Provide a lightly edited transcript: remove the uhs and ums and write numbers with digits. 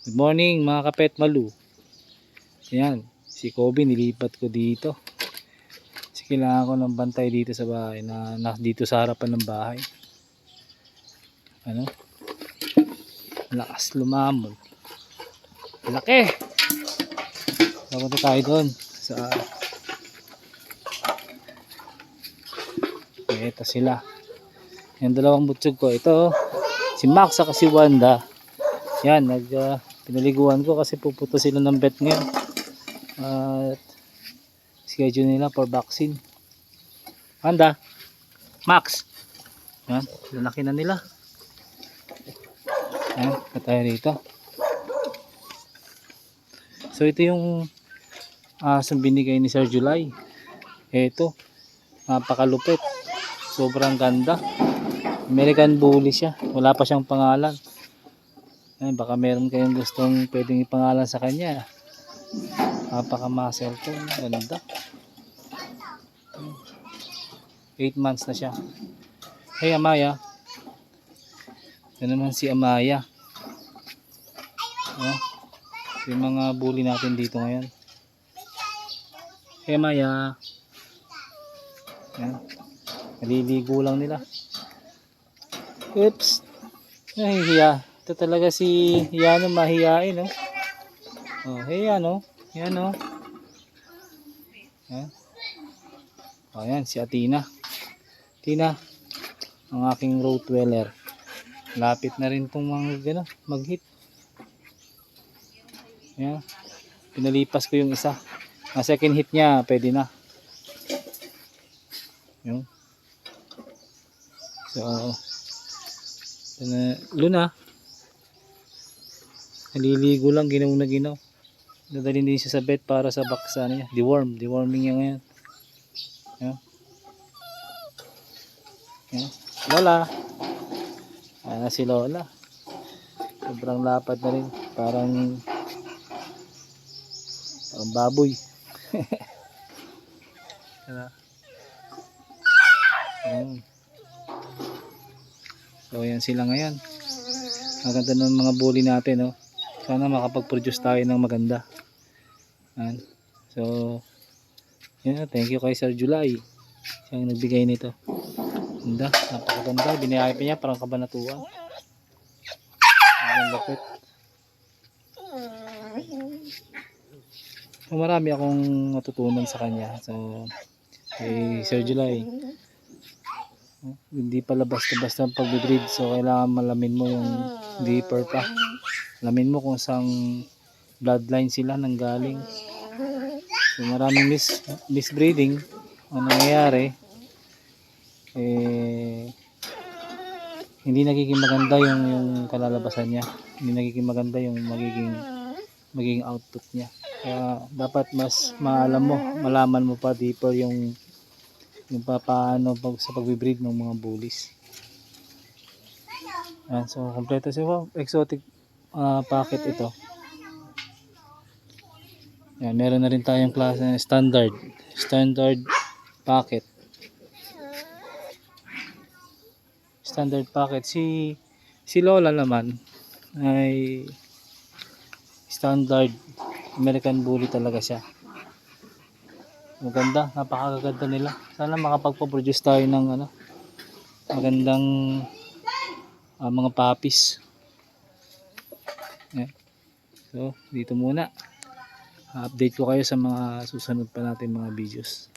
Good morning mga kapet malu. Ayan, si Kobe nilipat ko dito. Kasi kailangan ko ng bantay dito sa bahay na dito sa harapan ng bahay. Ano? Lakas lumamon. Laki! Papunta tayo doon sa ito sila. Yung dalawang butsog ko. Ito si Max at si Wanda. Yan, pinaliguan ko kasi pupunta sila ng vet ngayon. At schedule nila for vaccine. Wanda, Max. Yan, lalaki na nila. Yan, tayo dito. So ito yung asong binigay ni Sir July. Ito, napakalupit. Sobrang ganda. American Bully siya. Wala pa siyang pangalan. Ay, baka meron kayong gustong pwedeng ipangalan sa kanya. Napaka-muscle to. Ganda. 8 months na siya. Hey Amaya. Ito naman si Amaya. Yung mga bully natin dito ngayon. Hey Amaya. Yan. Naliligo lang nila. Oops. Nahihiya. Ito talaga si Yano, mahihain, no? Oh, hey Yano. Yan, no? Yan. Oh, yan, si Athena. Tina, ang aking Rottweiler. Lapit na rin itong mga mag-hit. Yan. Pinalipas ko yung isa. Ang second hit niya, pwede na. Yung. So, Luna. Naliligo lang, ginaw na ginaw. Dadalhin din siya sa vet para sa baksa niya. Deworming niya ngayon. Yan. Yan. Lola. Si Lola. Sobrang lapad na rin. Parang baboy. Yan. So yan sila ngayon. Maganda ng mga bully natin, no? Sana makapag-produce tayo ng maganda. Yan. So yan, thank you kay Sir July. Siyang nagbigay nito. Ganda, napakaganda. Binayaan pa niya parang kabanatuan. Ang lapit. So, marami akong natutunan sa kanya. So kay Sir July, hindi pala basta-basta pag-breed. So kailangan malamin mo yung deeper pa. Alamin mo kung saan bloodline sila nanggaling. So maraming misbreeding ang nangyayari. Hindi nagiging maganda yung kalalabasan niya. Hindi nagiging maganda yung magiging output niya. Kaya dapat mas malaman mo pa deeper yung paano sa pagbe-breed ng mga bullies. So kompleto siya. Exotic packet ito. Yan, meron na rin tayong klase standard packet. Standard packet. Si Lola naman ay standard American Bully talaga siya. Maganda, napakaganda nila. Sana makapagpo-produce tayo ng magandang mga puppies. So dito muna. Update ko kayo sa mga susunod pa natin mga videos.